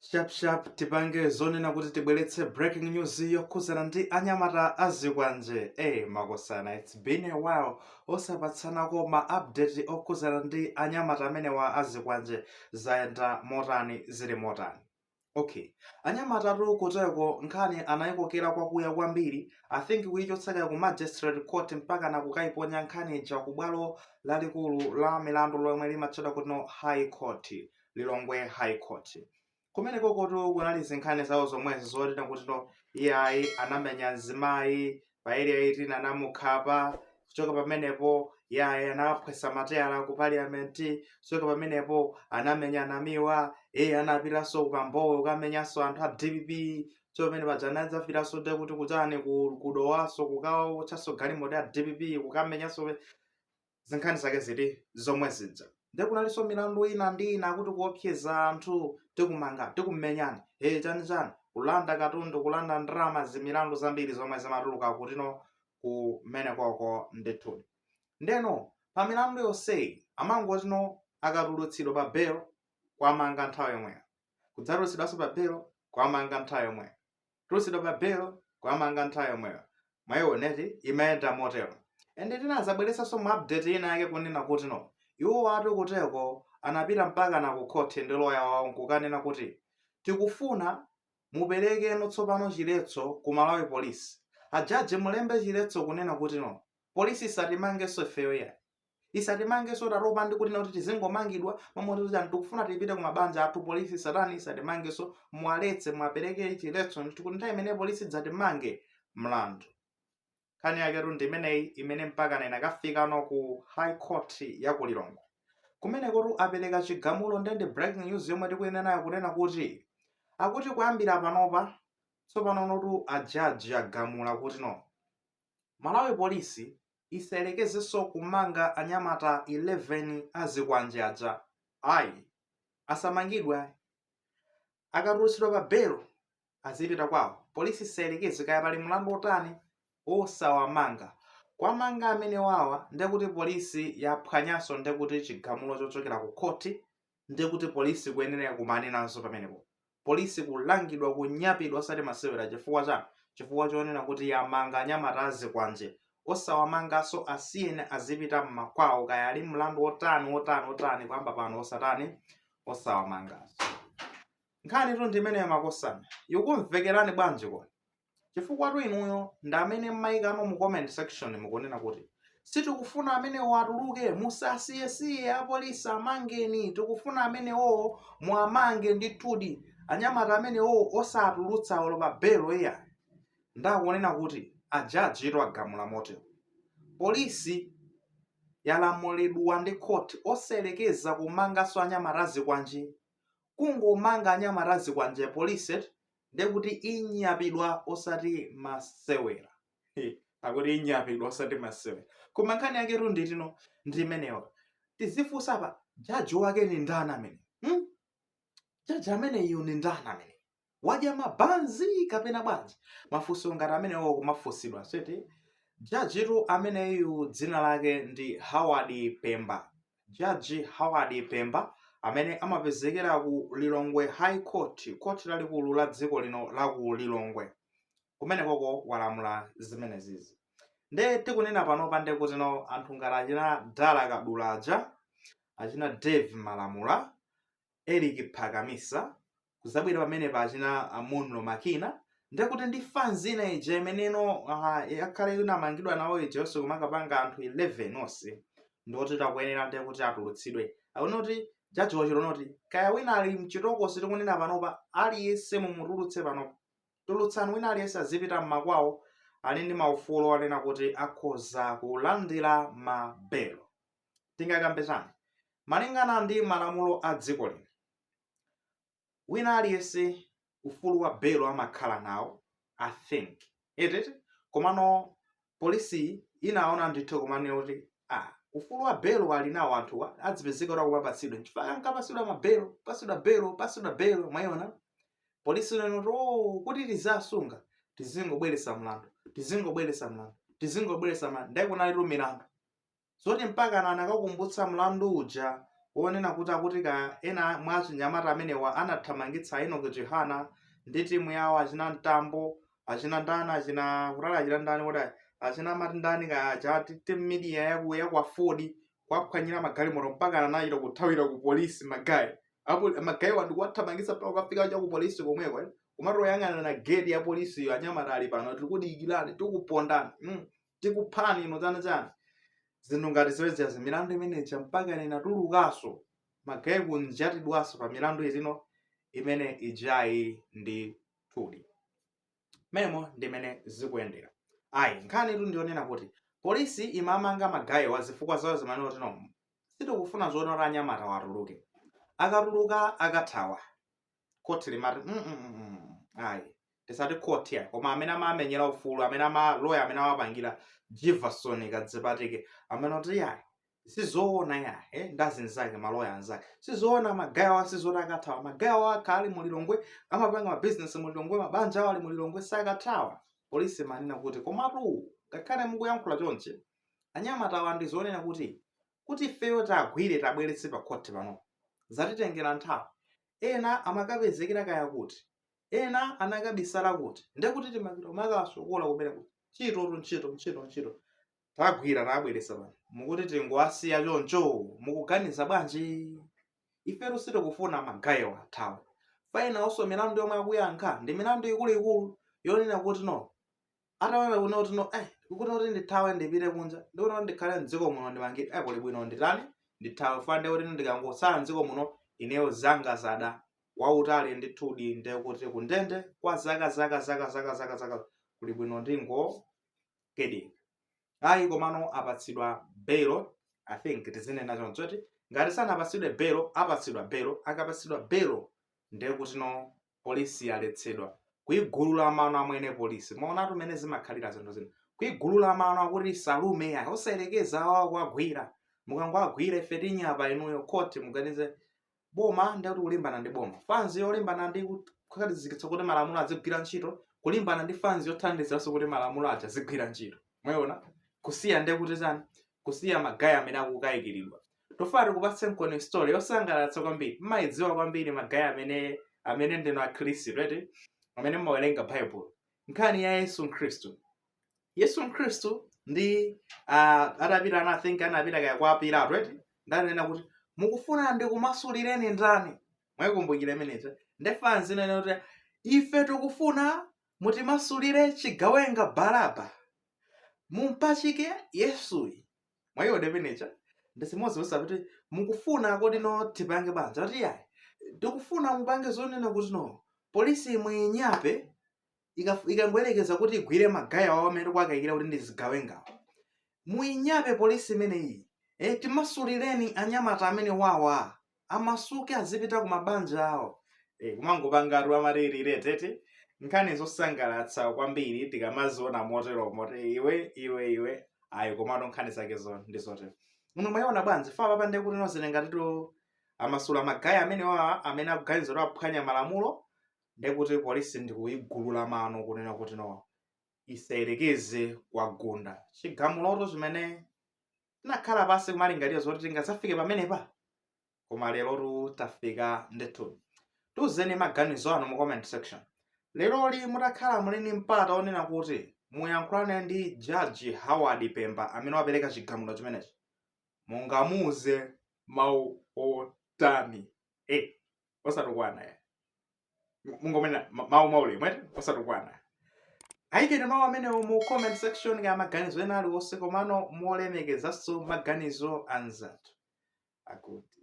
Sharp tipange zonena kuti tibweretse breaking news yokhuzana ndi anyamata azikwanje. Makosana, it's been a while osapatsanako ma update okhuzana ndi anyamata amenewa azikwanje zayenda motani zili motani. Okay, anyamata kuteko nkhani anayikokera kwakuya kwambiri. I think kuyichotseka ku magistrate court mpaka na kukayiponya nkhani ija ku bwalo lalikulu la milandu lomwe limatchedwa kuti high court, Lilongwe high court. Kumene kokoto kunali zinkhani zawo zomwezi zoti kuti iyayi anamenya mzimayi pa area 18 anamukhapa. Kuchoka pamenepo iyayi anaphwesa mateyala ku parliament. Kuchoka pamenepo anamenya namiwa. Anapiranso ukambowe ukamenyanso anthu a DPP. So pamene paja anadzafiranso de kuti kuchani kudowaso kukawo chaso galimoto ya DPP kukamenyanso zinkhani zake zili zomwe zija. Nde kunalinso milandu ina ndi ina kuti kuopseza anthu tikumanga tikumenyani chani kulanda katundu kulanda ndrama zimilandu zambiri zomwe zimatuluka kutino kumene koko ndithudi. Ndeno pa milandu yonseyi amangotino akatulutsidwa pa bail kwamanga nthawi yomweyo, kudzatulutsidwanso pa bail kwamanga nthawi yomweyo, tulutsidwa pa bail kwamanga nthawi yomweyo. Mwayioneti imayenda motero. Ende tinazabweretsanso mu update ina yake kunena kuti iwo watu kuteko anapita mpaka na ku court ndi lawyer wawo kukanena kuti tikufuna mupereke tsopano chiletso ku Malawi police. Ajaji mulembe chiletso kunena kuti polisi isatimangenso ifeyo ya isatimangenso taropa ndi kuti tizingomangidwa mamoti kuti tikufuna tipite ku mabanja athu polisi satani isatimangenso mwaletse mwapereke chiletso kuti nthawi imene polisi dzatimange mlandu. Nkhani yake ndi imeneyi imene mpaka na inakafika ku high court ya ku Lilongwe. Kumene kotu apereka chigamulo ndi breaking news yomwe tikuyenera nayo kunena kuti akuti kuyambira panopa tsopano notu ajaji agamula kuti Malawi polisi isalekezenso kumanga anyamata 11 azikwanje aja. Ayi asamangidwe, akatulutsidwa pa bail azipita kwawo. Polisi isalekeze kaya pali mlandu otani osawamanga. Kwamanga amene wawa ndekuti polisi yaphwanyanso ndekuti chigamulo chochokera ku court ndekuti polisi kuyenera kumanenanso pamenepo. Polisi kulangidwa kunyapidwa osati masewera chifukwa chani? Chifukwa chonena kuti yamanga anyamata azikwanje osawamanganso asiyene azipita mmakwawo kaya ali mlandu otani kwamba pano osatani osawamanganso. Nkhani ndi imeneyo makosana. Ikumvekerani bwanji kodi? Chifukwa inuyo ndi amene mmayikamo mu comment section mukunena kuti sitikufuna amene watuluke musasiyesiye apolisi amangeni, tikufuna amene muamange ndithudi anyamata amene osatulutsa olo pa bail iya. Ndakunena kuti ajaji agamula motero. Polisi yalamulidwa ndi court oselekeza kumanganso anyamata azikwanje. Kungomanga anyamata azikwanje polisi ndekuti inyapidwa osati masewera. Akuti inyapidwa osati masewera. Koma nkhani yake ndi imeneyo. Tizifunsa pa jaji wake ni ndani amene? Jaji amene iyo ni ndani amene? Wadya mabanzi kapena bwanji? Mafunso ngati amene kumafunsidwa seti. Jaji amene iyo dzina lake ndi Howard Pemba. Jaji Howard Pemba amene amapezekera ku Lilongwe High Court, court lalikulu la dziko lino la ku Lilongwe. Kumene koko walamula zimenezizi. Nde tikunena panopa ndi kuti anthu ngati achina Dala Kadulaja, achina Dave Malamula, Eric Phakamisa, kuzabwera pamene pa achina Munlo Makina, nde kuti ndi fans ina ija imeneno yakhale inamangidwa nawo ija yonse kumangapanga anthu 11 onse ndoti takuyenera ndi kuti atulutsidwe. Akunoti jaji wachilonoti kaya wina ali mchitokosi tikunena panopa aliyense mumutulutse panopa. Tulutsani wina aliyense azipita mmakwawo ali ndi maufulu onena kuti akhoza kulandira mabelo. Tingakambe chani malingana ndi malamulo a dziko lino, wina aliyense ufulu wa belo amakhala nawo, I think komano polisi inaona ndithu kumanena kuti ufulu wa belo ali nawo anthuwa adzipezeka kuti akupatsidwa. Chifukwa ankapatsidwa mabelo, pasidwa belo mwayona. Polisi leno kuti tizasunga tizingobweretsa mlandu. Ndiye kunali milandu zoti mpaka anakakumbutsa mlandu uja wonena kuti ka ena mwa achinyamata amenewa anathamangitsa Enoch Chihana ndi timu yawo achina Mtambo, achina ndani, achina kutala, achina ndani kuti achina mati ndani ka chati team media ya kwa Ford kwaphwanyira magalimoto mpaka anachita kuthawira ku polisi magayi. Apo magayi wandu kwathamangitsa pa ukafika cha ku polisi komweko. Kumaro yang'ana na gate ya polisi yo anyamata ali pano tikudikirani tikupondani tikuphani ino chana zinthu ngati ziwezi milandu imene mpaka ine natulukaso magayi kunjatidwaso pa milandu izino imene ijayi ndi tudi memo ndimene zikuyendera. Ayi nkhani tu ndionena kuti polisi imamanga magayi wa zifukwa zawo zimene otino sitikufuna zoonora anyamata watuluke, akatuluka akathawa koti limati ayi tisati koti ya koma amene amamenyera ufulu, amene amaloya, amene amapangira Jefferson kadzipatike amene oti yayi sizoona yayi ndazinzake maloya anzake sizoona magayi wa sizoti akathawa. Magayi wa akhali mulilongwe amapanga mabizinesi mulilongwe, mabanja awo ali mulilongwe sakathawa. Polisi manena kuti komatu ngakhale mukuyankhula chonche anyamata wa ndizonena kuti ifeyo tagwire tabweretse pa khoti pano zatitengera nthawi. Ena amakapezekera kaya kuti ena anakabisala kuti ndekuti timakasokola kumene kuti ntchito tagwira tabweretsa pano mukuti tingowasiya choncho mukuganiza bwanji? Ifeyo sitikufuna magayi wathawe. Faina also milandu yomwe akuyankha ndi milandu ikuluikulu yonena kuti no atawana kuno kuti no kuti ndithawe ndipite kunja ndikuti ndikhale mdziko muno ndimangire kuli bwino nditani ndithawe fande kuti ndikangosala mdziko muno ineyo zanga zada wautali ndithudi ndekuti kundende kwa zaka kuli bwino ndingo kedi. Ayi komano apatsidwa belo, I think tizinena choncho kuti ngati sana apatsidwe belo apatsidwa belo, akapatsidwa belo ndekuti no polisi aletsedwa kuigulula mano amwene polisi. Maonatu mene zimakhalira zinthu zino kuigulula mano akuti salume ya osayerekeza awo kuagwira mukangwagwira ife tinyapa inuyo khoti muganize boma ndikuti kulimbana ndi boma, fanzi yolimbana ndi kukhalizikitsa kuti malamulo azigwira ntchito, kulimbana ndi fanzi yothandiziranso kuti malamulo aja azigwira ntchito. Mwaona kusiya ndekuti chani kusiya magayi amene akukayikiridwa. Tofari kupatse mkoni story yosangalatsa kwambiri. Mmayidziwa kwambiri magayi amene ndino akhristu right, amene mmawerenga Bible. Nkhani ya Yesu Khristu ndi atapita ana think anapita kaya kwa Pilato right, ndanena kuti mukufuna ndikumasulireni ndani? Mwayikumbukira imenezo ndefanzi nene kuti ife tikufuna mutimasulire chigawenga Baraba mumpachike Yesuyi. Mwayiona imenezo ndisimozi kuti mukufuna kuti no tipange banja kuti yayi tikufuna mupange zonena kuti no polisi mwinyape ikangwelekeza kuti igwire magayi awo amene kwakayikira kuti ndizigawengawo mwinyape polisi imeneyi. Timasulireni anyamata amene wawa amasuke azipita ku mabanja awo. Kumangopangatu amalirire tete nkhani zosangalatsa kwambiri tikamaziona motero iwe ayi komano nkhani zake ndizotero. Muno mwayiona bwanji fa papande kuti nozinengatito amasula magayi amene wawa amene akuganizira aphwanya malamulo ndekuti polisi ndikuigulula mano kunena kuti no isayerekeze kwagunda chigamuloto chimene nakhala pasi kumalingalira zoti tingasafike pamenepa koma lero tafika ndithu. Tuzeni maganizo anu mu comment section. Leroli mutakhala mulini mpata onena kuti muyankhulane ndi Judge Howard Pemba amene wapereka chigamulo chimenechi mungamuze mawu otani osatukwana mungomena mawu maule mwete osatukwana. Ayikeni mawu amene mu comment section ya maganizo ena aliwonse komano molemekezanso maganizo anzathu akuti